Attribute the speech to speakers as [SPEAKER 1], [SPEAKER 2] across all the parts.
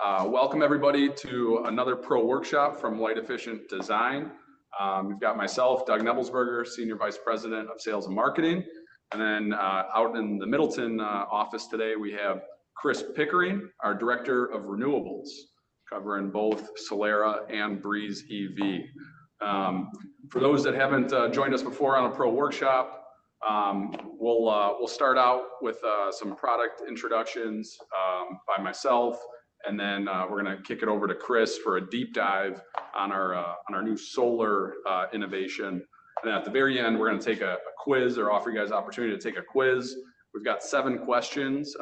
[SPEAKER 1] Welcome everybody to another pro workshop from Light Efficient Design. We've got myself, Doug Nebelsberger, Senior Vice President of Sales and Marketing. And then out in the Middleton office today, we have Chris Pickering, our Director of Renewables, covering both Solera and Breeze EV. For those that haven't joined us before on a pro workshop, we'll start out with some product introductions by myself, and then we're going to kick it over to Chris for a deep dive on our new solar innovation. And then at the very end, we're going to take a quiz, or offer you guys the opportunity to take a quiz. We've got 7 questions.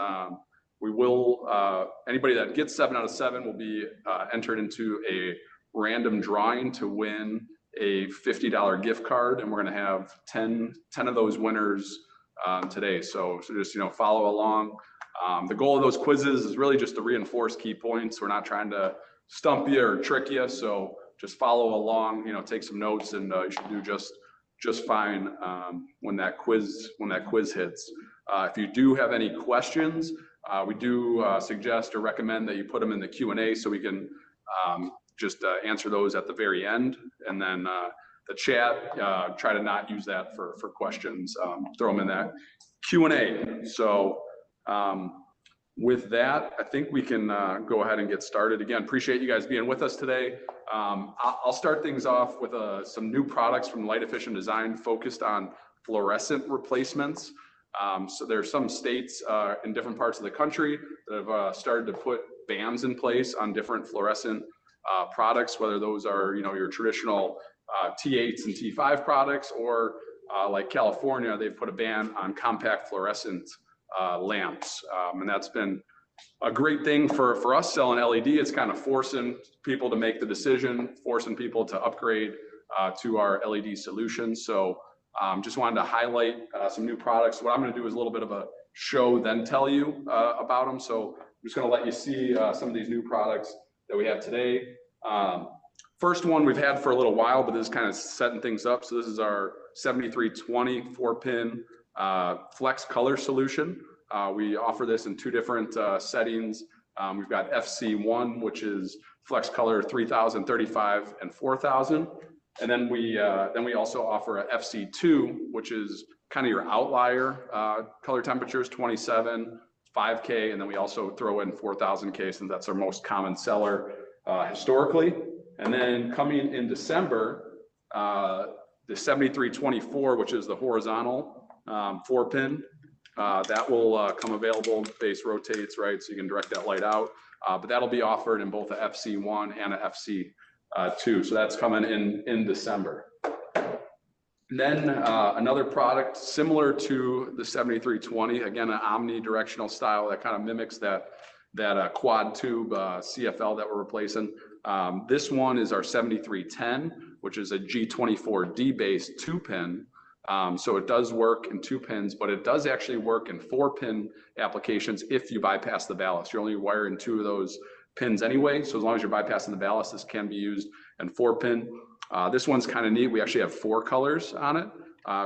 [SPEAKER 1] We will anybody that gets 7 out of 7 will be entered into a random drawing to win a $50 gift card, and we're going to have 10 of those winners today. So just follow along. The goal of those quizzes is really just to reinforce key points. We're not trying to stump you or trick you, so just follow along. Take some notes, and you should do just fine when that quiz hits. If you do have any questions, we do suggest or recommend that you put them in the Q&A so we can just answer those at the very end. And then the chat, try to not use that for questions. Throw them in that Q&A. So with that, I think we can go ahead and get started. Again, appreciate you guys being with us today. I'll start things off with some new products from Light Efficient Design focused on fluorescent replacements. So there are some states in different parts of the country that have started to put bans in place on different fluorescent products, whether those are your traditional T8s and T5 products, or like California, they've put a ban on compact fluorescent lamps, and that's been a great thing for us selling LED. It's kind of forcing people to make the decision, forcing people to upgrade to our LED solutions. So just wanted to highlight some new products. What I'm going to do is a little bit of a show, then tell you about them. So I'm just going to let you see some of these new products that we have today. First one we've had for a little while, but this is kind of setting things up. So this is our 7320 4-pin flex color solution. We offer this in 2 different settings. We've got FC1, which is flex color 3000, 35, and 4000. And then we also offer a FC2, which is kind of your outlier color temperatures, 27, 5K, and then we also throw in 4000K, since that's our most common seller historically. And then coming in December, the 7324, which is the horizontal 4-pin, that will come available. Base rotates, right, so you can direct that light out. But that'll be offered in both a FC1 and a FC2. So that's coming in December. And then another product similar to the 7320, again, an omnidirectional style that kind of mimics that quad tube CFL that we're replacing. This one is our 7310, which is a G24D based 2-pin. So it does work in 2 pins, but it does actually work in 4-pin applications if you bypass the ballast. You're only wiring 2 of those pins anyway, so as long as you're bypassing the ballast, this can be used in 4-pin. This one's kind of neat. We actually have 4 colors on it,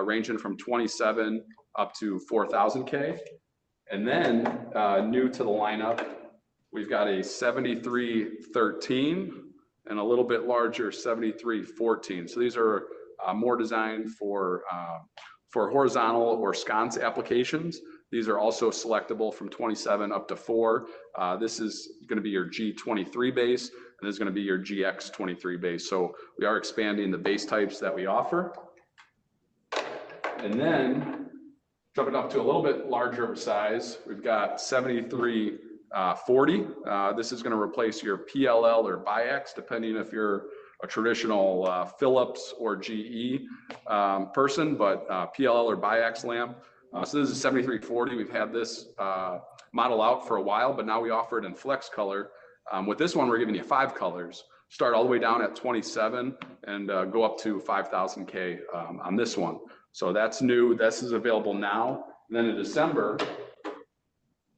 [SPEAKER 1] ranging from 27 up to 4000K. And then new to the lineup, we've got a 7313 and a little bit larger 7314. So these are more designed for horizontal or sconce applications. These are also selectable from 27 up to 4. This is going to be your G23 base, and this is going to be your GX23 base. So we are expanding the base types that we offer. And then jumping up to a little bit larger of a size, we've got 7340. This is going to replace your PLL or BiX, depending if you're a traditional Philips or GE person, but PLL or BiX lamp. So this is 7340. We've had this model out for a while, but now we offer it in flex color. With this one, we're giving you 5 colors. Start all the way down at 27 and go up to 5000K on this one. So that's new. This is available now. And then in December,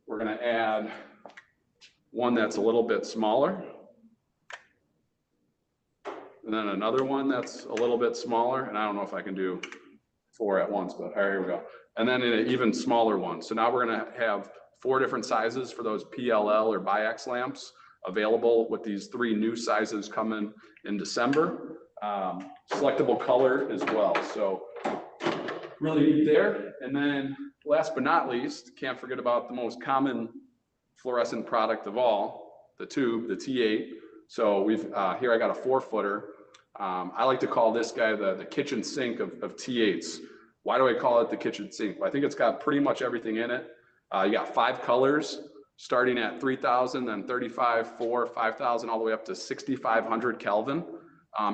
[SPEAKER 1] we're going to add one that's a little bit smaller. And then another one that's a little bit smaller. And I don't know if I can do 4 at once, but all right, here we go. And then an even smaller one. So now we're going to have 4 different sizes for those PLL or BiX lamps. available with these 3 new sizes coming in December. Selectable color as well. So really neat there. And then last but not least, can't forget about the most common fluorescent product of all, the tube, the T8. So we've here I got a 4-footer. I like to call this guy the kitchen sink of T8s. Why do I call it the kitchen sink? Well, I think it's got pretty much everything in it. You got 5 colors starting at 3,000, then 35, 4, 5,000, all the way up to 6,500 Kelvin.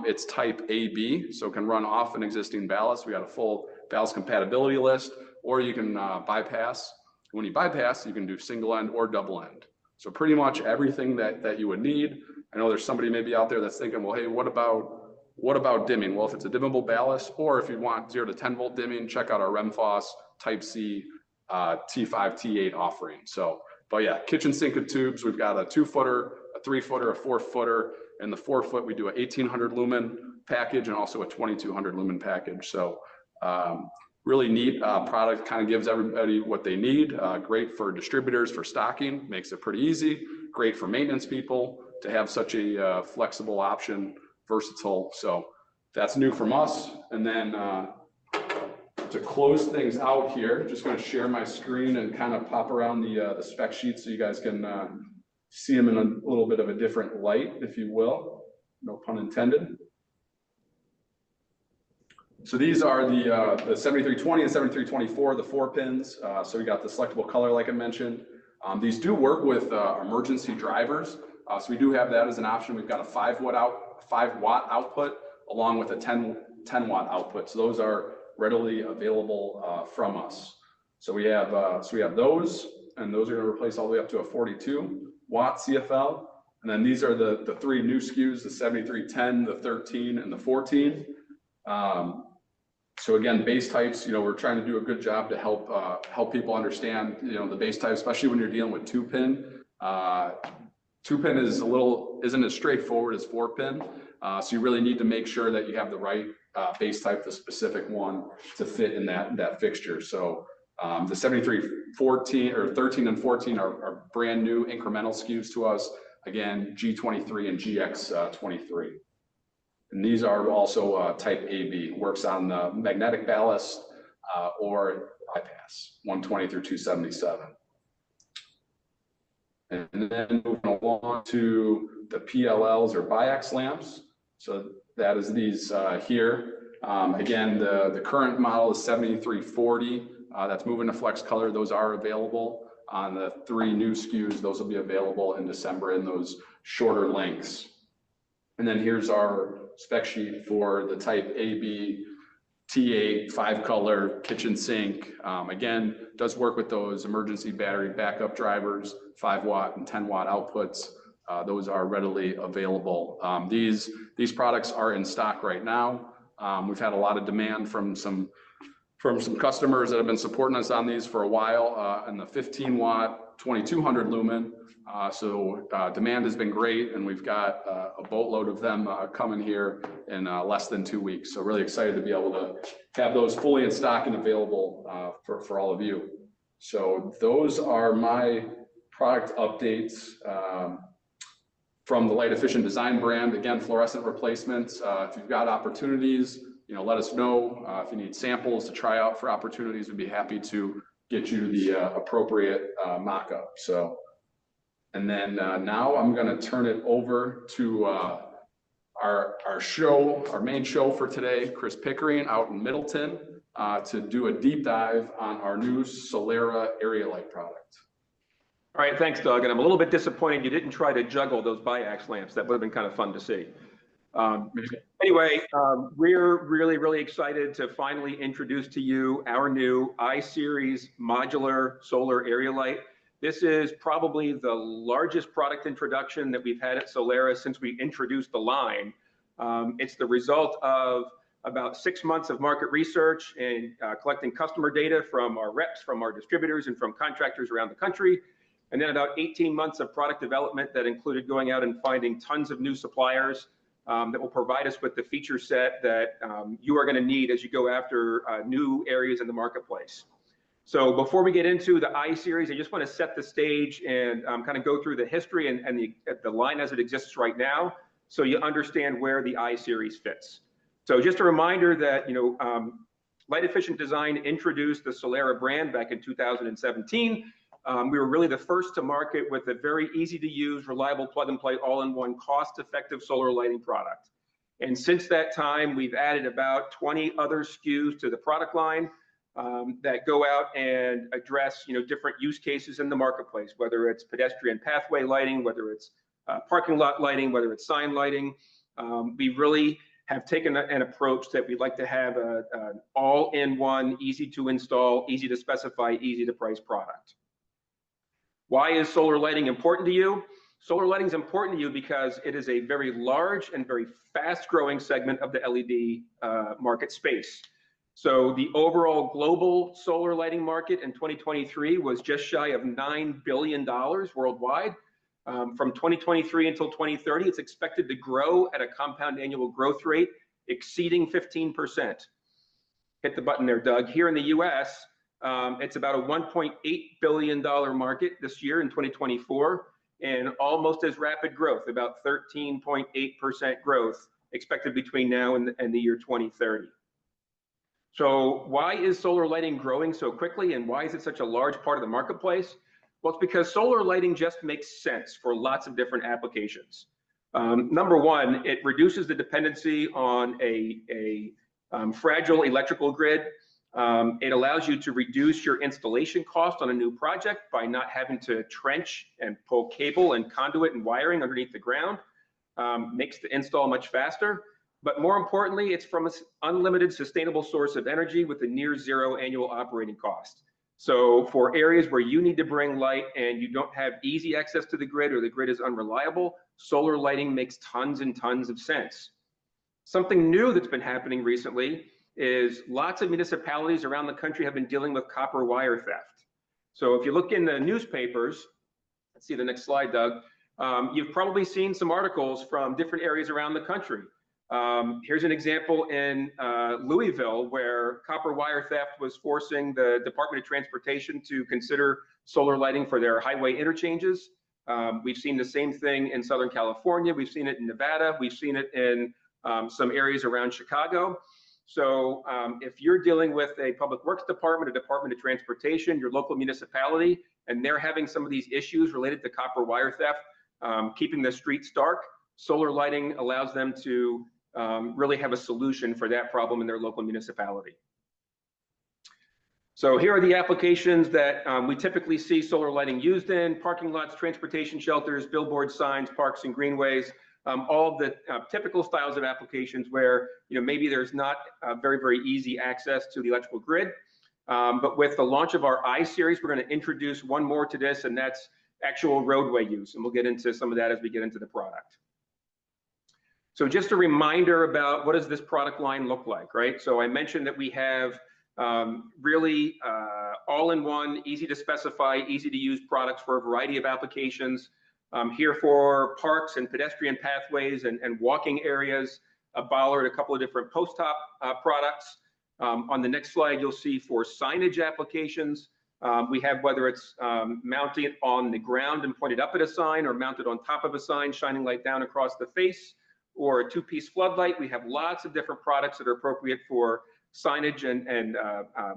[SPEAKER 1] It's type AB, so it can run off an existing ballast. We got a full ballast compatibility list, or you can bypass. When you bypass, you can do single end or double end. So pretty much everything that you would need. I know there's somebody maybe out there that's thinking, well, hey, what about dimming? Well, if it's a dimmable ballast, or if you want 0 to 10 volt dimming, check out our REMFOS Type C T5, T8 offering. So, but yeah, kitchen sink of tubes. We've got a 2-footer, a 3-footer, a 4-footer. In the 4-foot, we do a 1,800 lumen package and also a 2,200 lumen package. So really neat product, kind of gives everybody what they need. Great for distributors for stocking, makes it pretty easy. Great for maintenance people to have such a flexible option, versatile. So that's new from us. And then to close things out here, just going to share my screen and kind of pop around the spec sheet so you guys can see them in a little bit of a different light, if you will. No pun intended. So these are the 7320 and 7324, the 4 pins. So we got the selectable color, like I mentioned. These do work with emergency drivers. So we do have that as an option. We've got a 5 watt output along with a 10 watt output. So those are readily available from us. So we have those, and those are going to replace all the way up to a 42 watt CFL. And then these are the 3 new SKUs, the 7310, the 13, and the 14. So again, base types, we're trying to do a good job to help people understand, the base type, especially when you're dealing with 2-pin. 2-pin isn't as straightforward as 4-pin. So you really need to make sure that you have the right base type, the specific one to fit in that fixture. So the 7314 or 13 and 14 are brand new incremental SKUs to us. Again, G23 and GX23. And these are also type AB, works on the magnetic ballast or bypass, 120 through 277. And then moving along to the PLLs or biax lamps. So that is these here. Again, the current model is 7340. That's moving to flex color. Those are available on the 3 new SKUs. Those will be available in December in those shorter lengths. And then here's our spec sheet for the type AB T8 5-color kitchen sink. Again, does work with those emergency battery backup drivers, 5 watt and 10 watt outputs. Those are readily available. These products are in stock right now. We've had a lot of demand from some customers that have been supporting us on these for a while, and the 15 watt 2200 lumen. So demand has been great, and we've got a boatload of them coming here in less than 2 weeks. So really excited to be able to have those fully in stock and available for all of you. So those are my product updates from the Light Efficient Design brand. Again, fluorescent replacements. If you've got opportunities, let us know. If you need samples to try out for opportunities, we'd be happy to get you the appropriate mock-up. So, and then now I'm going to turn it over to our main show for today, Chris Pickering out in Middleton, to do a deep dive on our new Solera area light product.
[SPEAKER 2] All right, thanks, Doug. And I'm a little bit disappointed you didn't try to juggle those biax lamps. That would have been kind of fun to see. Anyway, we're really excited to finally introduce to you our new I-Series modular solar area light. This is probably the largest product introduction that we've had at Solera since we introduced the line. It's the result of about 6 months of market research and collecting customer data from our reps, from our distributors, and from contractors around the country. And then about 18 months of product development that included going out and finding tons of new suppliers that will provide us with the feature set that you are going to need as you go after new areas in the marketplace. So before we get into the I-Series, I just want to set the stage and kind of go through the history and the line as it exists right now, so you understand where the I-Series fits. So just a reminder that, Light Efficient Design introduced the Solera brand back in 2017. We were really the first to market with a very easy to use, reliable plug-and-play, all-in-one, cost-effective solar lighting product. And since that time, we've added about 20 other SKUs to the product line that go out and address, different use cases in the marketplace, whether it's pedestrian pathway lighting, whether it's parking lot lighting, whether it's sign lighting. We really have taken an approach that we'd like to have an all-in-one, easy to install, easy to specify, easy to price product. Why is solar lighting important to you? Solar lighting is important to you because it is a very large and very fast-growing segment of the LED market space. So the overall global solar lighting market in 2023 was just shy of $9 billion worldwide. From 2023 until 2030, it's expected to grow at a compound annual growth rate exceeding 15%. Hit the button there, Doug. Here in the US, it's about a $1.8 billion market this year in 2024, and almost as rapid growth, about 13.8% growth expected between now and the year 2030. So why is solar lighting growing so quickly, and why is it such a large part of the marketplace? Well, it's because solar lighting just makes sense for lots of different applications. Number one, it reduces the dependency on a fragile electrical grid. It allows you to reduce your installation cost on a new project by not having to trench and pull cable and conduit and wiring underneath the ground. Makes the install much faster. But more importantly, it's from an unlimited sustainable source of energy with a near zero annual operating cost. So for areas where you need to bring light and you don't have easy access to the grid, or the grid is unreliable, solar lighting makes tons and tons of sense. Something new that's been happening recently is lots of municipalities around the country have been dealing with copper wire theft. So if you look in the newspapers, let's see the next slide, Doug, you've probably seen some articles from different areas around the country. Here's an example in Louisville, where copper wire theft was forcing the Department of Transportation to consider solar lighting for their highway interchanges. We've seen the same thing in Southern California. We've seen it in Nevada. We've seen it in some areas around Chicago. So if you're dealing with a public works department, a Department of Transportation, your local municipality, and they're having some of these issues related to copper wire theft, keeping the streets dark, solar lighting allows them to really have a solution for that problem in their local municipality. So here are the applications that we typically see solar lighting used in: parking lots, transportation shelters, billboard signs, parks and greenways, all the typical styles of applications where maybe there's not very, very easy access to the electrical grid. But with the launch of our I-Series, we're going to introduce one more to this, and that's actual roadway use. And we'll get into some of that as we get into the product. So just a reminder about what does this product line look like, right? So I mentioned that we have really all-in-one, easy to specify, easy to use products for a variety of applications. Here for parks and pedestrian pathways and walking areas, a bollard, a couple of different post-top products. On the next slide, you'll see for signage applications, we have whether it's mounted on the ground and pointed up at a sign, or mounted on top of a sign, shining light down across the face, or a two-piece floodlight. We have lots of different products that are appropriate for signage and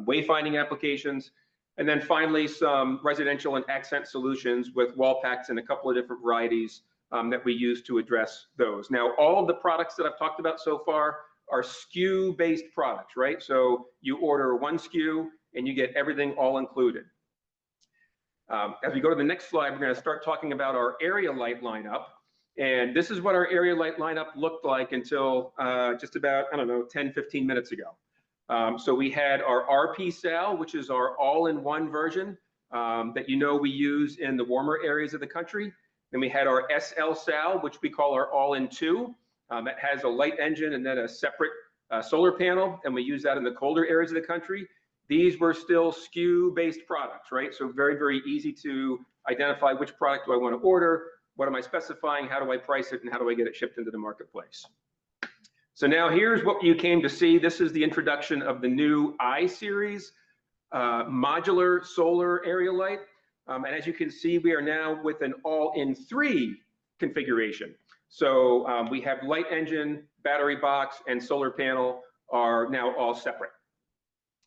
[SPEAKER 2] wayfinding applications. And then finally, some residential and accent solutions with wall packs and a couple of different varieties that we use to address those. Now, all of the products that I've talked about so far are SKU-based products, right? So you order one SKU and you get everything all included. As we go to the next slide, we're going to start talking about our area light lineup. And this is what our area light lineup looked like until just about, 10, 15 minutes ago. So we had our RP Sal, which is our all-in-one version that we use in the warmer areas of the country. Then we had our SL Sal, which we call our all-in-two. That has a light engine and then a separate solar panel, and we use that in the colder areas of the country. These were still SKU-based products, right? So very, very easy to identify which product do I want to order, what am I specifying, how do I price it, and how do I get it shipped into the marketplace. So now here's what you came to see. This is the introduction of the new I-Series. modular solar area light. And as you can see, we are now with an all-in-3 configuration. So we have light engine, battery box, and solar panel are now all separate.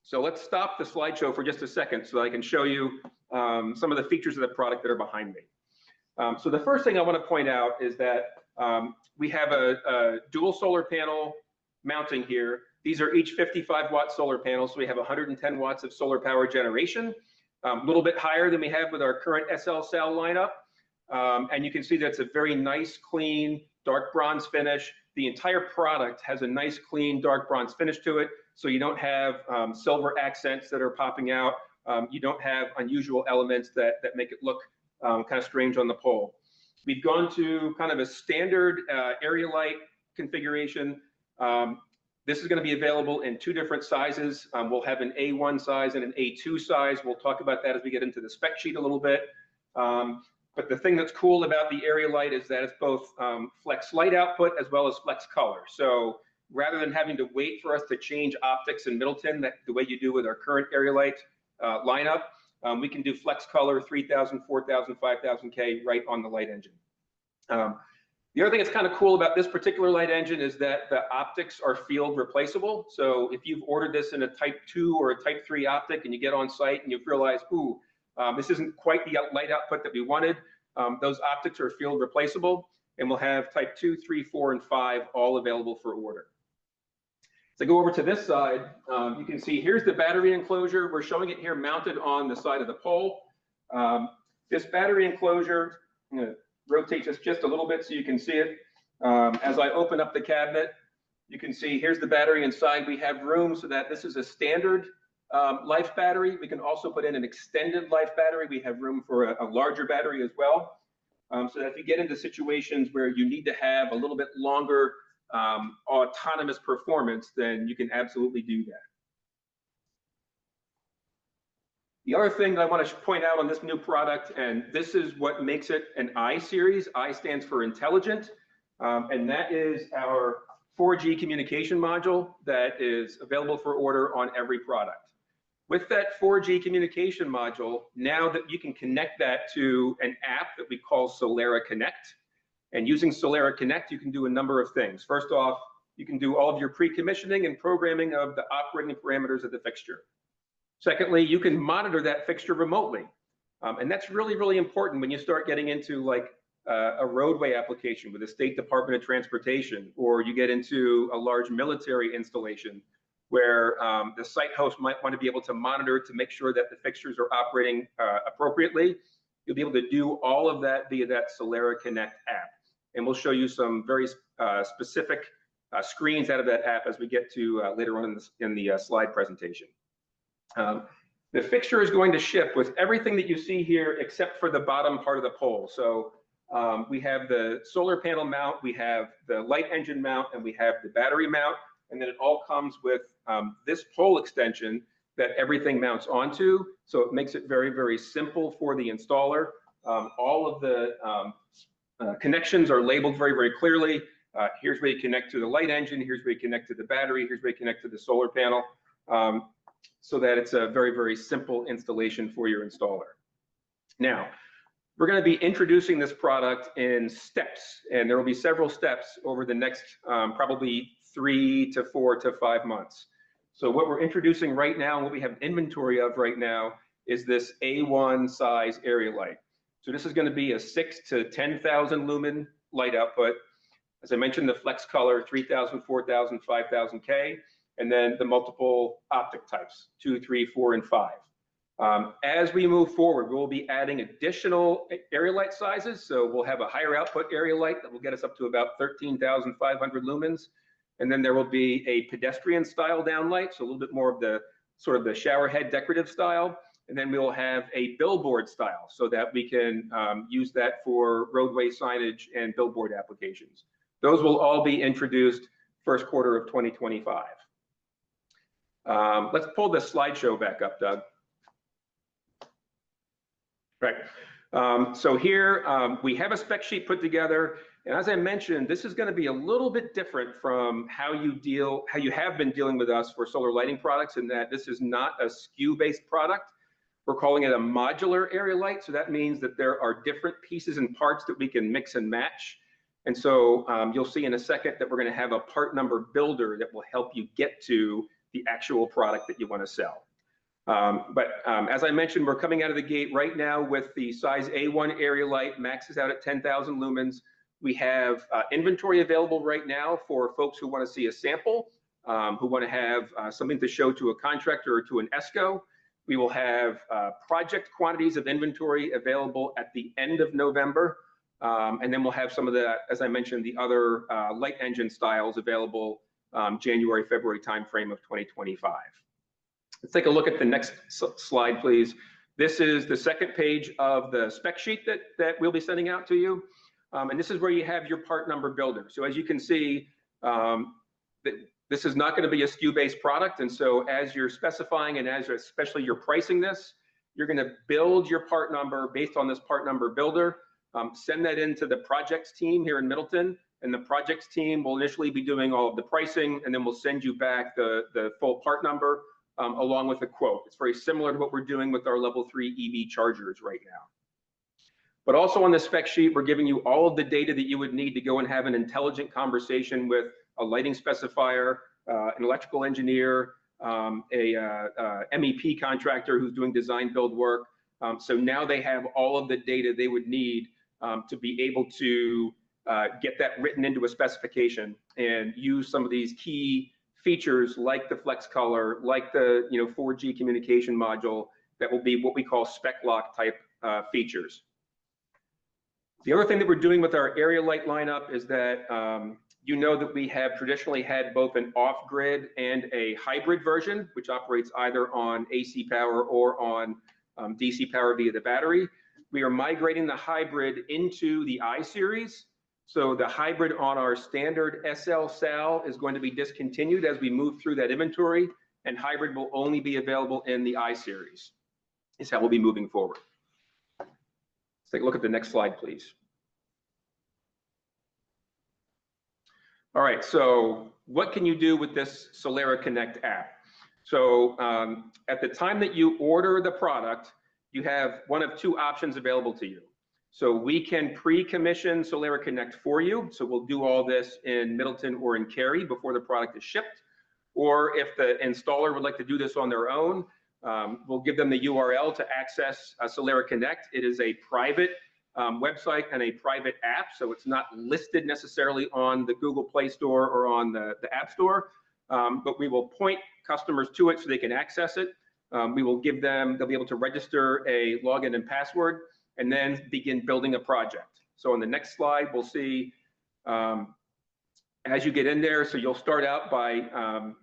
[SPEAKER 2] So let's stop the slideshow for just a second so that I can show you some of the features of the product that are behind me. So the first thing I want to point out is that we have a dual solar panel mounting here. These are each 55-watt solar panels, so we have 110 watts of solar power generation, a little bit higher than we have with our current SL cell lineup. And you can see that's a very nice, clean, dark bronze finish. The entire product has a nice, clean, dark bronze finish to it, so you don't have silver accents that are popping out. You don't have unusual elements that make it look kind of strange on the pole. We've gone to kind of a standard area light configuration. This is going to be available in 2 different sizes. We'll have an A1 size and an A2 size. We'll talk about that as we get into the spec sheet a little bit. But the thing that's cool about the area light is that it's both flex light output as well as flex color. So rather than having to wait for us to change optics in Middleton, the way you do with our current area light lineup, we can do flex color 3000, 4000, 5000K right on the light engine. The other thing that's kind of cool about this particular light engine is that the optics are field replaceable. So if you've ordered this in a type 2 or a type 3 optic and you get on site and you realize, ooh, this isn't quite the light output that we wanted, those optics are field replaceable, and we'll have type 2, 3, 4, and 5 all available for order. So go over to this side, you can see here's the battery enclosure. We're showing it here mounted on the side of the pole. This battery enclosure, I'm going to rotate this just a little bit so you can see it. As I open up the cabinet, you can see here's the battery inside. We have room so that this is a standard life battery. We can also put in an extended life battery. We have room for a larger battery as well. So that if you get into situations where you need to have a little bit longer autonomous performance, then you can absolutely do that. The other thing that I want to point out on this new product, and this is what makes it an I series, I stands for intelligent, and that is our 4G communication module that is available for order on every product. With that 4G communication module, now that you can connect that to an app that we call Solera Connect, and using Solera Connect, you can do a number of things. First off, you can do all of your pre-commissioning and programming of the operating parameters of the fixture. Secondly, you can monitor that fixture remotely. And that's really, really important when you start getting into like a roadway application with the State Department of Transportation, or you get into a large military installation where the site host might want to be able to monitor to make sure that the fixtures are operating appropriately. You'll be able to do all of that via that Solera Connect app. And we'll show you some very specific screens out of that app as we get to later on in the slide presentation. The fixture is going to ship with everything that you see here except for the bottom part of the pole. So we have the solar panel mount, we have the light engine mount, and we have the battery mount. And then it all comes with this pole extension that everything mounts onto. So it makes it very, very simple for the installer. All of the connections are labeled very, very clearly. Here's where you connect to the light engine, here's where you connect to the battery, here's where you connect to the solar panel. So that it's a very, very simple installation for your installer. Now, we're going to be introducing this product in steps, and there will be several steps over the next probably 3 to 4 to 5 months. So what we're introducing right now, and what we have inventory of right now, is this A1 size area light. So this is going to be a 6 to 10,000 lumen light output. As I mentioned, the flex color, 3000, 4000, 5000K. And then the multiple optic types, 2, 3, 4, and 5. As we move forward, we'll be adding additional area light sizes. So we'll have a higher output area light that will get us up to about 13,500 lumens. And then there will be a pedestrian style downlight, so a little bit more of the sort of the shower head decorative style. And then we will have a billboard style so that we can use that for roadway signage and billboard applications. Those will all be introduced first quarter of 2025. Let's pull the slideshow back up, Doug. Right. So here we have a spec sheet put together, and as I mentioned, this is going to be a little bit different from how you have been dealing with us for solar lighting products, in that this is not a SKU-based product. We're calling it a modular area light, so that means that there are different pieces and parts that we can mix and match. And so you'll see in a second that we're going to have a part number builder that will help you get to the actual product that you want to sell. As I mentioned, we're coming out of the gate right now with the size A1 area light, maxes out at 10,000 lumens. We have inventory available right now for folks who want to see a sample, who want to have something to show to a contractor or to an ESCO. We will have project quantities of inventory available at the end of November. And then we'll have some of the, as I mentioned, the other light engine styles available January, February timeframe of 2025. Let's take a look at the next slide, please. This is the second page of the spec sheet that we'll be sending out to you. And this is where you have your part number builder. So as you can see, this is not going to be a SKU-based product. And so as you're specifying and as especially you're pricing this, you're going to build your part number based on this part number builder. Send that into the projects team here in Middleton, and the projects team will initially be doing all of the pricing, and then we'll send you back the full part number along with a quote. It's very similar to what we're doing with our level 3 EV chargers right now. But also on the spec sheet, we're giving you all of the data that you would need to go and have an intelligent conversation with a lighting specifier, an electrical engineer, a MEP contractor who's doing design build work. So now they have all of the data they would need to be able to get that written into a specification and use some of these key features like the flex color, like the 4G communication module, that will be what we call spec lock type features. The other thing that we're doing with our area light lineup is that that we have traditionally had both an off-grid and a hybrid version, which operates either on AC power or on DC power via the battery. We are migrating the hybrid into the I series. So the hybrid on our standard SL SAL is going to be discontinued as we move through that inventory, and hybrid will only be available in the I series. Is how we'll be moving forward. Let's take a look at the next slide, please. All right, so what can you do with this Solera Connect app? So at the time that you order the product, you have one of two options available to you. So we can pre-commission Solera Connect for you. So we'll do all this in Middleton or in Cary before the product is shipped. Or if the installer would like to do this on their own, we'll give them the URL to access Solera Connect. It is a private website and a private app, so it's not listed necessarily on the Google Play Store or on the App Store, but we will point customers to it so they can access it. We will give them, they'll be able to register a login and password and then begin building a project. So on the next slide, we'll see as you get in there, so you'll start out by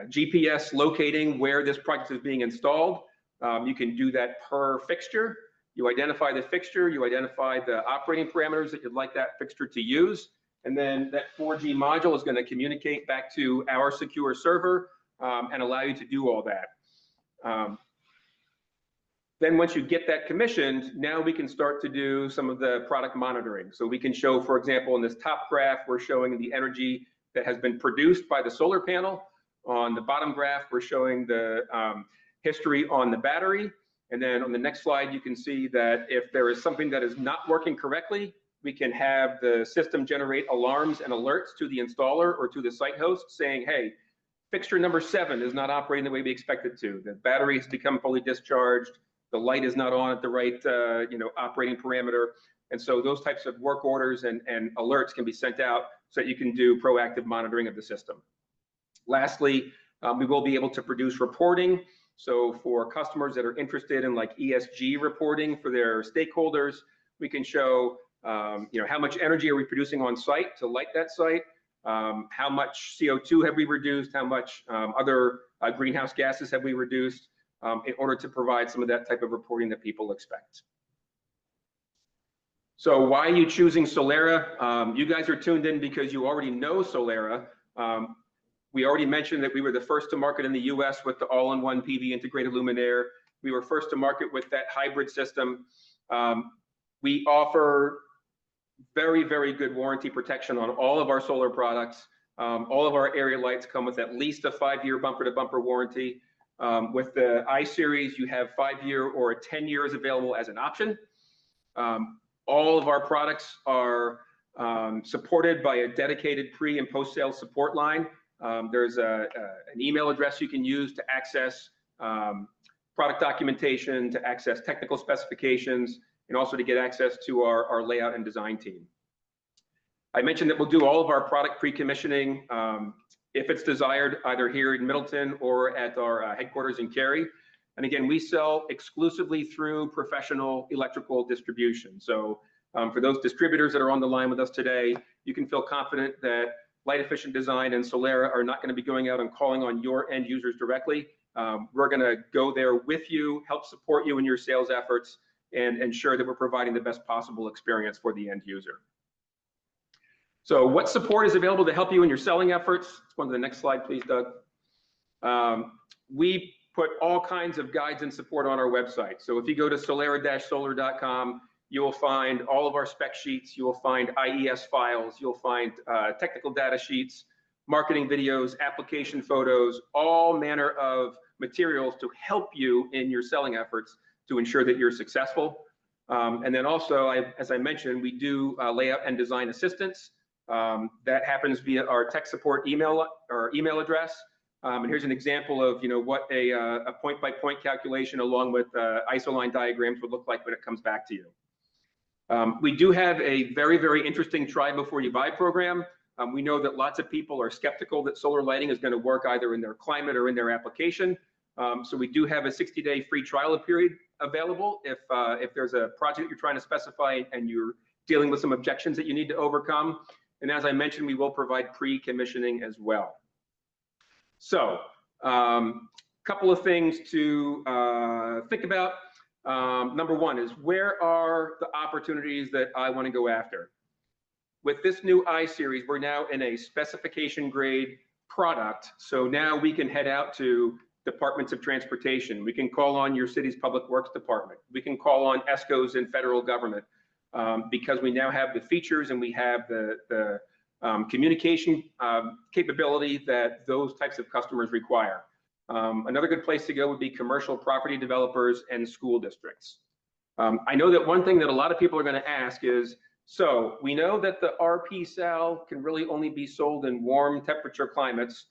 [SPEAKER 2] GPS locating where this project is being installed. You can do that per fixture. You identify the fixture, you identify the operating parameters that you'd like that fixture to use, and then that 4G module is going to communicate back to our secure server and allow you to do all that. Then once you get that commissioned, now we can start to do some of the product monitoring. So we can show, for example, in this top graph, we're showing the energy that has been produced by the solar panel. On the bottom graph, we're showing the history on the battery. And then on the next slide, you can see that if there is something that is not working correctly, we can have the system generate alarms and alerts to the installer or to the site host saying, hey, fixture number 7 is not operating the way we expect it to. The battery has become fully discharged. The light is not on at the right operating parameter. And so those types of work orders and alerts can be sent out so that you can do proactive monitoring of the system. Lastly, we will be able to produce reporting. So for customers that are interested in like ESG reporting for their stakeholders, we can show how much energy are we producing on site to light that site, how much CO2 have we reduced, how much other greenhouse gases have we reduced, in order to provide some of that type of reporting that people expect. So why are you choosing Solera? You guys are tuned in because you already know Solera. We already mentioned that we were the first to market in the US with the all-in-one PV integrated luminaire. We were first to market with that hybrid system. We offer very, very good warranty protection on all of our solar products. All of our area lights come with at least a 5-year bumper-to-bumper warranty. With the I-Series, you have 5-year or a 10 years available as an option. All of our products are supported by a dedicated pre and post-sale support line. There's an email address you can use to access product documentation, to access technical specifications, and also to get access to our layout and design team. I mentioned that we'll do all of our product pre-commissioning if it's desired, either here in Middleton or at our headquarters in Cary. And again, we sell exclusively through professional electrical distribution. So for those distributors that are on the line with us today, you can feel confident that Light Efficient Design and Solera are not going to be going out and calling on your end users directly. We're going to go there with you, help support you in your sales efforts, and ensure that we're providing the best possible experience for the end user. So what support is available to help you in your selling efforts? Let's go on to the next slide, please, Doug. We put all kinds of guides and support on our website. So if you go to solera-solar.com, you will find all of our spec sheets. You will find IES files. You'll find technical data sheets, marketing videos, application photos, all manner of materials to help you in your selling efforts to ensure that you're successful. And then also, as I mentioned, we do layout and design assistance. That happens via our tech support email address. And here's an example of what a point-by-point calculation along with isoline diagrams would look like when it comes back to you. We do have a very, very interesting try before you buy program. We know that lots of people are skeptical that solar lighting is going to work either in their climate or in their application. So we do have a 60-day free trial period available if there's a project you're trying to specify and you're dealing with some objections that you need to overcome. And as I mentioned, we will provide pre-commissioning as well. So a couple of things to think about. Number one is, where are the opportunities that I want to go after? With this new I-Series, we're now in a specification grade product. So now we can head out to departments of transportation. We can call on your city's public works department. We can call on ESCOs and federal government because we now have the features and we have the communication capability that those types of customers require. Another good place to go would be commercial property developers and school districts. I know that one thing that a lot of people are going to ask is, so we know that the RP cell can really only be sold in warm temperature climates,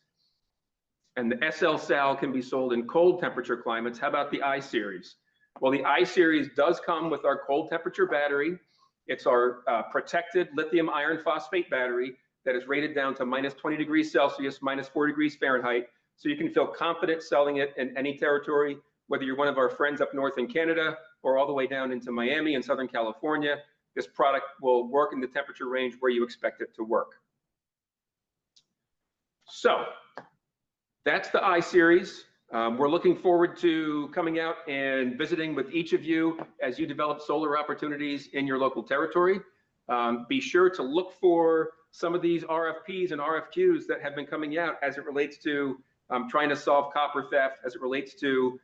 [SPEAKER 2] and the SL cell can be sold in cold temperature climates. How about the I-Series? Well, the I-Series does come with our cold temperature battery. It's our protected lithium iron phosphate battery that is rated down to -20 degrees Celsius, -4 degrees Fahrenheit. So you can feel confident selling it in any territory, whether you're one of our friends up north in Canada or all the way down into Miami and Southern California. This product will work in the temperature range where you expect it to work. So that's the I-Series. We're looking forward to coming out and visiting with each of you as you develop solar opportunities in your local territory. Be sure to look for some of these RFPs and RFQs that have been coming out as it relates to trying to solve copper theft, as it relates to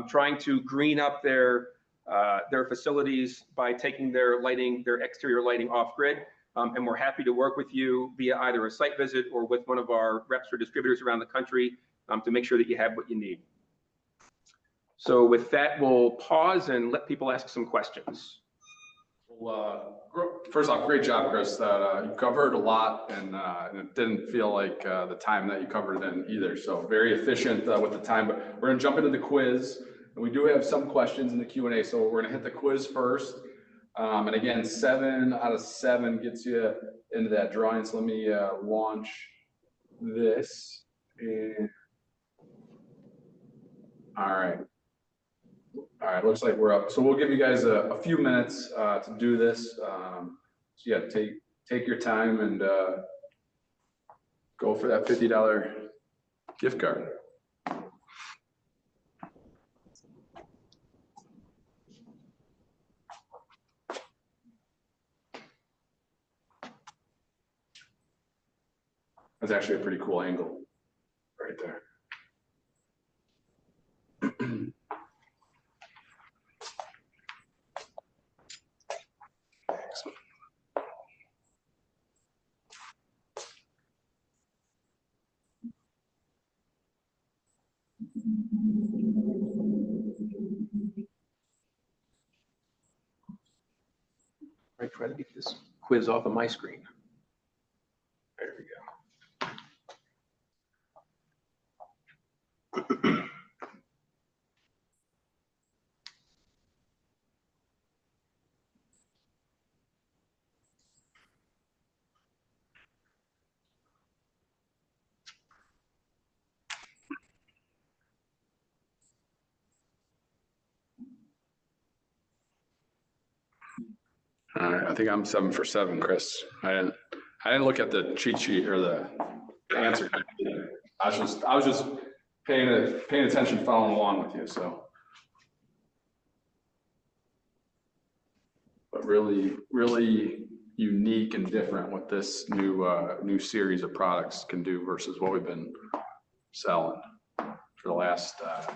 [SPEAKER 2] trying to green up their facilities by taking their exterior lighting off grid. And we're happy to work with you via either a site visit or with one of our reps or distributors around the country to make sure that you have what you need. So with that, we'll pause and let people ask some questions.
[SPEAKER 1] Well, first off, great job, Chris. You covered a lot, and it didn't feel like the time that you covered it in either. So very efficient with the time. But we're going to jump into the quiz, and we do have some questions in the Q&A. So we're going to hit the quiz first. And again, 7 out of 7 gets you into that drawing. So let me launch this. And all right. All right, looks like we're up. So we'll give you guys a few minutes to do this. So yeah, take your time and go for that $50 gift card. That's actually a pretty cool angle right there.
[SPEAKER 2] I try to get this quiz off of my screen. There we go.
[SPEAKER 1] All right, I think I'm 7 for 7, Chris. I didn't look at the cheat sheet or the answer. I was just paying attention, following along with you. So, but really unique and different what this new series of products can do versus what we've been selling for the last. I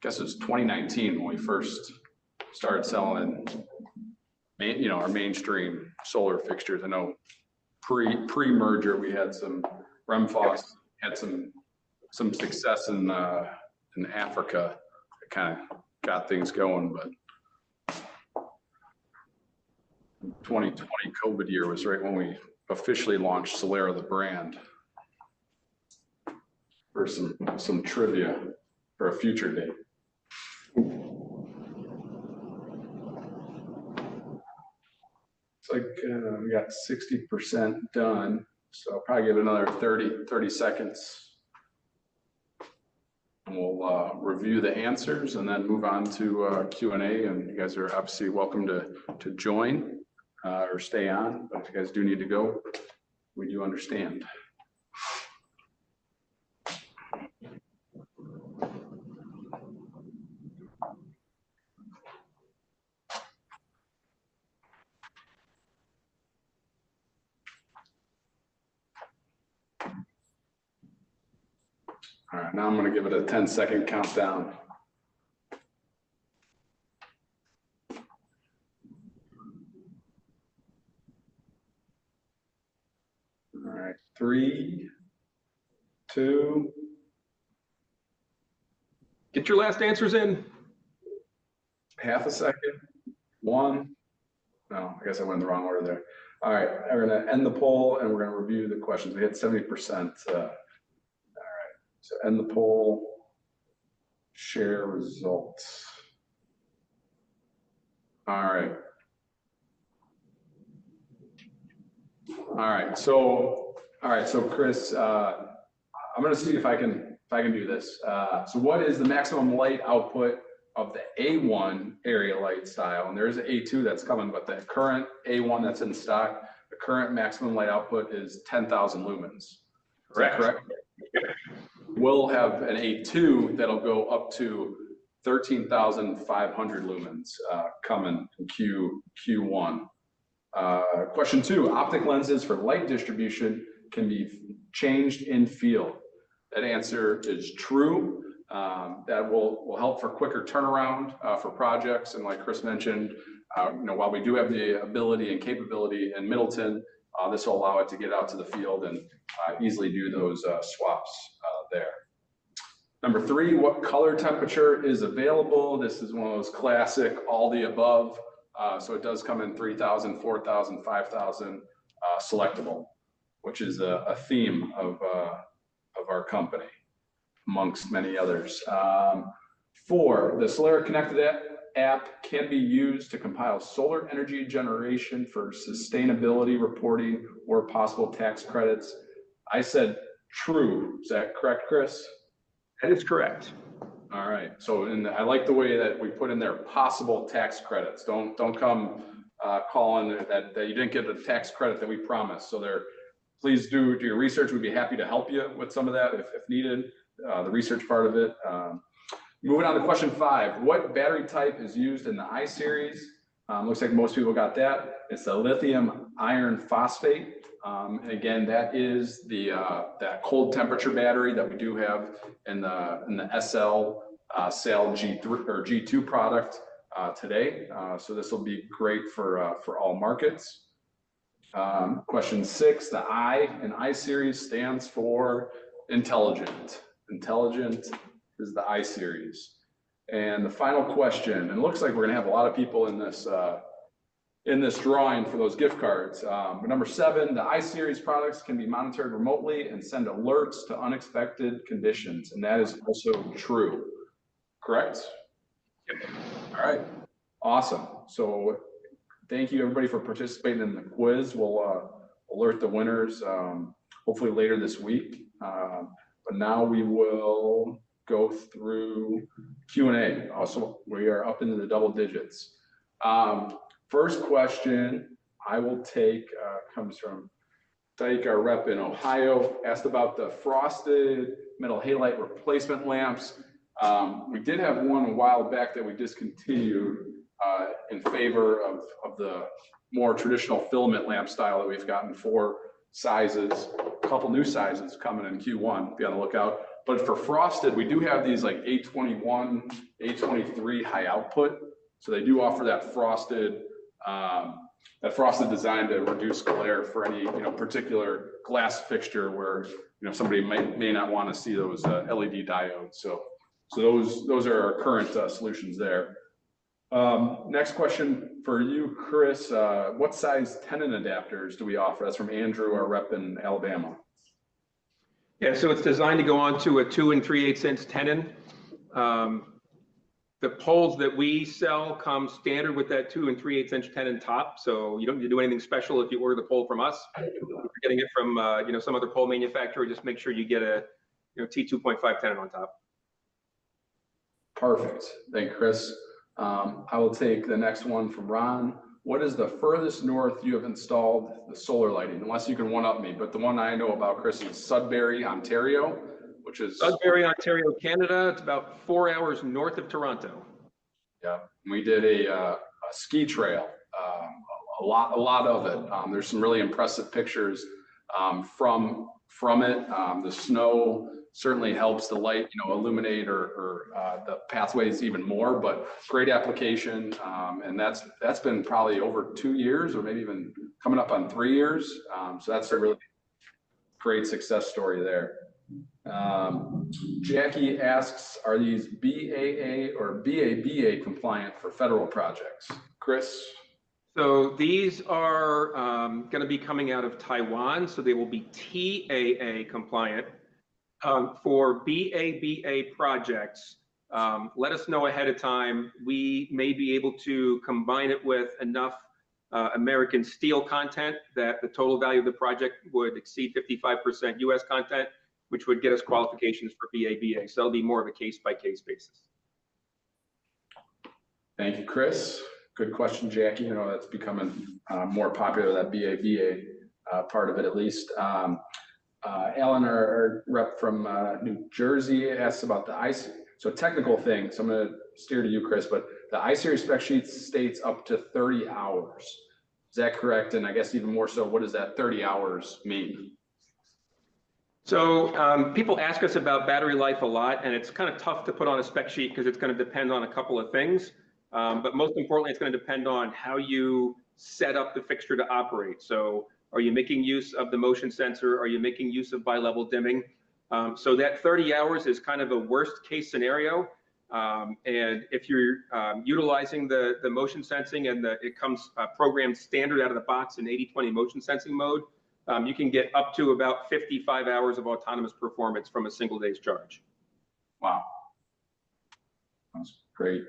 [SPEAKER 1] guess it was 2019 when we first started selling. Our mainstream solar fixtures. I know pre-merger we had some Remfoss had some success in Africa. It kind of got things going, but 2020 COVID year was right when we officially launched Solera, the brand. For some trivia for a future date. It's like we got 60% done, so I'll probably give it another 30 seconds. And we'll review the answers and then move on to Q&A. And you guys are obviously welcome to join or stay on, but if you guys do need to go, we do understand. All right, now I'm going to give it a 10-second countdown. All right, 3, 2.
[SPEAKER 2] Get your last answers in.
[SPEAKER 1] Half a second. 1. No, I guess I went in the wrong order there. All right, we're going to end the poll and we're going to review the questions. We had 70%. So end the poll, share results. All right. So Chris, I'm going to see if I can do this. So what is the maximum light output of the A1 area light style? And there is an A2 that's coming, but the current A1 that's in stock, the current maximum light output is 10,000 lumens. Is that correct? We'll have an A2 that'll go up to 13,500 lumens coming in Q1. Question 2, optic lenses for light distribution can be changed in field. That answer is true. That will help for quicker turnaround for projects. And like Chris mentioned, while we do have the ability and capability in Middleton, this will allow it to get out to the field and easily do those swaps there. Number 3, what color temperature is available? This is one of those classic all the above. So it does come in 3,000, 4,000, 5,000 selectable, which is a theme of our company, amongst many others. 4, the Solera Connected app can be used to compile solar energy generation for sustainability reporting or possible tax credits. I said true. Is that correct, Chris?
[SPEAKER 2] That is correct.
[SPEAKER 1] All right. So, I like the way that we put in there possible tax credits. Don't come calling that you didn't get the tax credit that we promised. So please do your research. We'd be happy to help you with some of that if needed. The research part of it. Moving on to question 5. What battery type is used in the I series? Looks like most people got that. It's the lithium iron phosphate. Again, that is that cold temperature battery that we do have in the SL Cell G3 or G2 product today. So this will be great for all markets. Question 6, the I in I series stands for intelligent. Intelligent is the I series. And the final question, and it looks like we're gonna have a lot of people in this drawing for those gift cards. But number 7, the I-Series products can be monitored remotely and send alerts to unexpected conditions. And that is also true, correct?
[SPEAKER 2] Yep.
[SPEAKER 1] All right, awesome. So thank you everybody for participating in the quiz. We'll alert the winners hopefully later this week. But now we will go through Q&A. Also, we are up into the double digits. First question I will take comes from Dyke, our rep in Ohio, asked about the frosted metal halide replacement lamps. We did have one a while back that we discontinued in favor of the more traditional filament lamp style that we've gotten 4 sizes, a couple new sizes coming in Q1, be on the lookout. But for frosted, we do have these like A21, A23 high output. So they do offer that frosted design to reduce glare for any particular glass fixture where somebody may not want to see those LED diodes. So those are our current solutions there. Next question for you, Chris. What size tenon adapters do we offer? That's from Andrew, our rep in Alabama.
[SPEAKER 2] Yeah, so it's designed to go onto a 2 3/8 inch tenon. The poles that we sell come standard with that 2 3/8 inch tenon top, so you don't need to do anything special if you order the pole from us. If you're getting it from some other pole manufacturer, just make sure you get a T2.5 tenon on top.
[SPEAKER 1] Perfect. Thank you, Chris. I will take the next one from Ron. What is the furthest north you have installed the solar lighting? Unless you can one-up me, but the one I know about, Chris, is Sudbury, Ontario, which is
[SPEAKER 2] Sudbury, Ontario, Canada. It's about 4 hours north of Toronto.
[SPEAKER 1] Yeah, we did a ski trail, a lot of it. There's some really impressive pictures from it. The snow certainly helps the light, illuminate or the pathways even more. But great application, and that's been probably over 2 years, or maybe even coming up on 3 years. So that's a really great success story there. Jackie asks, are these BAA or BABA compliant for federal projects? Chris?
[SPEAKER 2] So these are going to be coming out of Taiwan, so they will be TAA compliant. For BABA projects, let us know ahead of time. We may be able to combine it with enough American steel content that the total value of the project would exceed 55% US content, which would get us qualifications for BABA. So that'll be more of a case-by-case basis. Thank
[SPEAKER 1] you, Chris. Good question, Jackie. That's becoming more popular, that BABA part of it at least. Alan, our rep from New Jersey, asks about the I-Series. So technical thing, so I'm going to steer to you, Chris, but the I-Series spec sheet states up to 30 hours. Is that correct? And I guess even more so, what does that 30 hours mean? So people ask us about battery life a lot, and it's kind of tough to put on a spec sheet because it's going to depend on a couple of things. But most importantly, it's going to depend on how you set up the fixture to operate. So are you making use of the motion sensor? Are you making use of bi-level dimming? So that 30 hours is kind of a worst case scenario. And if you're utilizing the motion sensing and it comes programmed standard out of the box in 80/20 motion sensing mode, you can get up to about 55 hours of autonomous performance from a single day's charge. Wow. That's great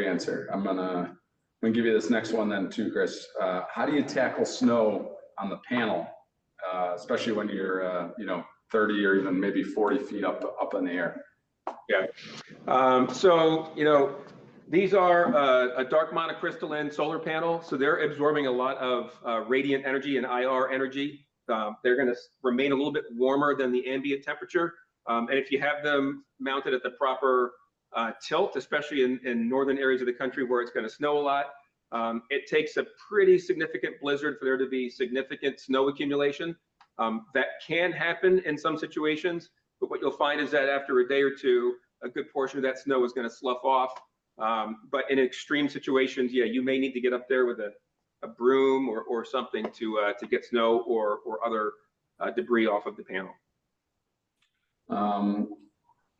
[SPEAKER 1] answer. I'm gonna give you this next one then too, Chris. How do you tackle snow on the panel, especially when you're 30 or even maybe 40 feet up in the air?
[SPEAKER 2] Yeah. So these are a dark monocrystalline solar panel, so they're absorbing a lot of radiant energy and IR energy. They're going to remain a little bit warmer than the ambient temperature, and if you have them mounted at the proper tilt, especially in northern areas of the country where it's going to snow a lot, it takes a pretty significant blizzard for there to be significant snow accumulation. That can happen in some situations, but what you'll find is that after a day or two, a good portion of that snow is going to slough off. But in extreme situations, yeah, you may need to get up there with a broom or something to get snow or other debris off of the panel.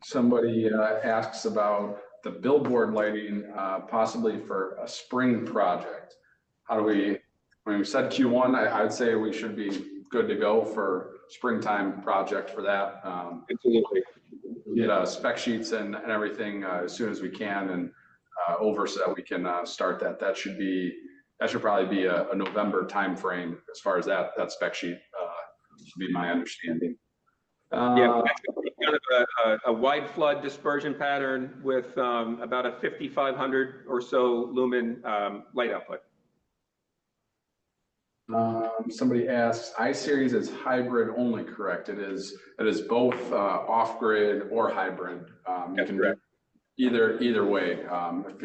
[SPEAKER 1] Somebody asks about the billboard lighting, possibly for a spring project. How do we, when we said Q1, I'd say we should be good to go for springtime project for that.
[SPEAKER 2] Absolutely.
[SPEAKER 1] Get spec sheets and everything as soon as we can, and over so that we can start that. That should probably be a November timeframe as far as that spec sheet should be my understanding.
[SPEAKER 2] Yeah, kind of a wide flood dispersion pattern with about a 5,500 or so lumen light output.
[SPEAKER 1] Somebody asks, I-Series is hybrid only, correct? It is both off-grid or hybrid. You can do either way. If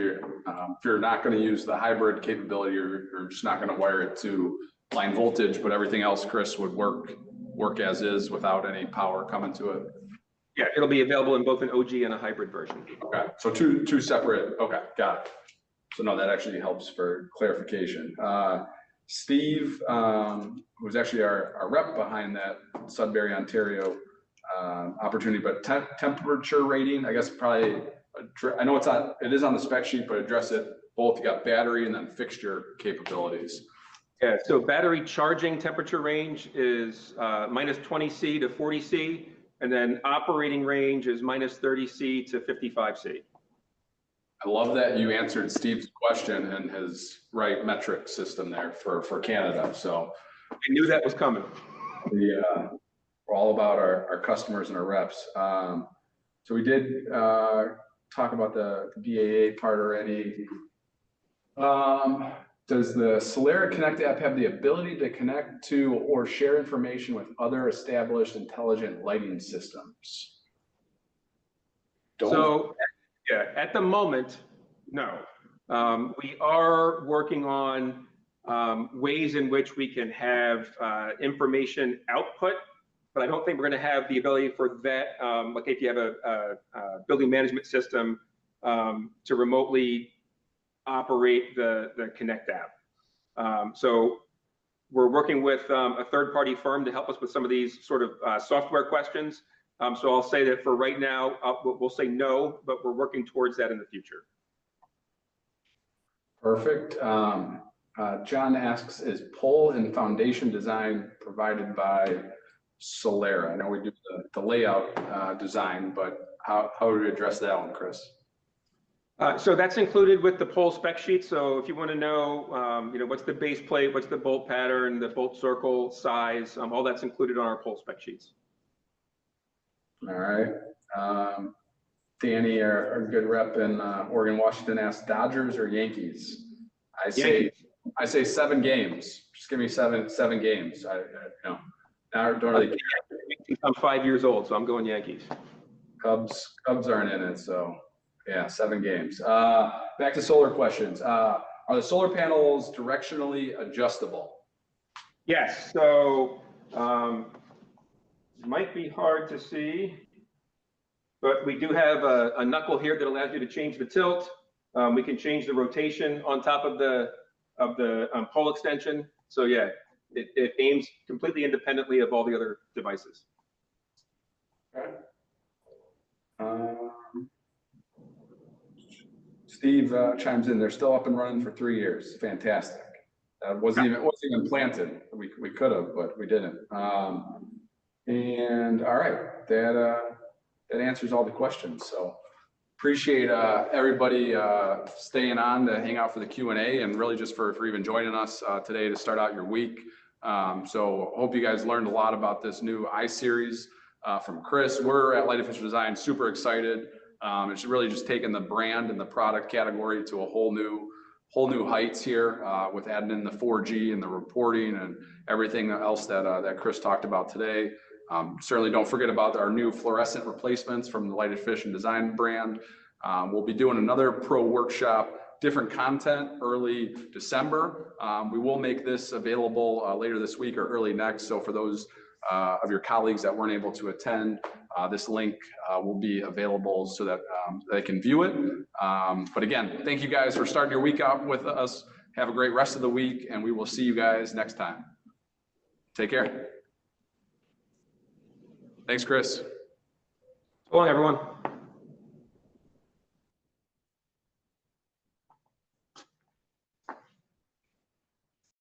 [SPEAKER 1] you're not going to use the hybrid capability, you're just not going to wire it to line voltage, but everything else, Chris, would work as is without any power coming to it.
[SPEAKER 2] Yeah, it'll be available in both an OG and a hybrid version.
[SPEAKER 1] Okay, so two separate. Okay, got it. So no, that actually helps for clarification. Steve, who's actually our rep behind that Sudbury, Ontario opportunity, but temperature rating, I guess probably, I know it is on the spec sheet, but address it both. You got battery and then fixture capabilities.
[SPEAKER 2] Yeah, so battery charging temperature range is minus 20C to 40C, and then operating range is minus 30C to 55C.
[SPEAKER 1] I love that you answered Steve's question and his right metric system there for Canada. So
[SPEAKER 2] I knew that was coming.
[SPEAKER 1] We're all about our customers and our reps. So we did talk about the BAA part already. Does the Solera Connect app have the ability to connect to or share information with other established intelligent lighting systems?
[SPEAKER 2] So, yeah, at the moment, no. We are working on ways in which we can have information output, but I don't think we're going to have the ability for that. Like if you have a building management system to remotely operate the Connect app. So we're working with a third-party firm to help us with some of these sort of software questions. So I'll say that for right now, we'll say no, but we're working towards that in the future.
[SPEAKER 1] Perfect. John asks, is pole and foundation design provided by Solera? I know we do the layout design, but how do we address that one, Chris?
[SPEAKER 2] So that's included with the pole spec sheet. So if you want to know, what's the base plate, what's the bolt pattern, the bolt circle size, all that's included on our pole spec sheets.
[SPEAKER 1] All right. Danny, our good rep in Oregon, Washington, asks Dodgers or Yankees? I say 7 games. Just give me seven games. I don't really care.
[SPEAKER 2] I'm 5 years old, so I'm going Yankees.
[SPEAKER 1] Cubs aren't in it, so yeah, 7 games. Back to solar questions. Are the solar panels directionally adjustable?
[SPEAKER 2] Yes. So might be hard to see, but we do have a knuckle here that allows you to change the tilt. We can change the rotation on top of the pole extension. So yeah, it aims completely independently of all the other devices.
[SPEAKER 1] Okay. Steve chimes in. They're still up and running for 3 years. Fantastic. Wasn't even planted. We could have, but we didn't. And all right, that answers all the questions. So appreciate everybody staying on to hang out for the Q&A, and really just for even joining us today to start out your week. So hope you guys learned a lot about this new I-Series from Chris. We're at Light Efficient Design super excited. It's really just taking the brand and the product category to a whole new heights here with adding in the 4G and the reporting and everything else that Chris talked about today. Certainly don't forget about our new fluorescent replacements from the Light Efficient Design brand. We'll be doing another pro workshop, different content, early December. We will make this available later this week or early next. So for those of your colleagues that weren't able to attend, this link will be available so that they can view it. But again, thank you guys for starting your week out with us. Have a great rest of the week, and we will see you guys next time. Take care. Thanks, Chris.
[SPEAKER 2] So long, everyone.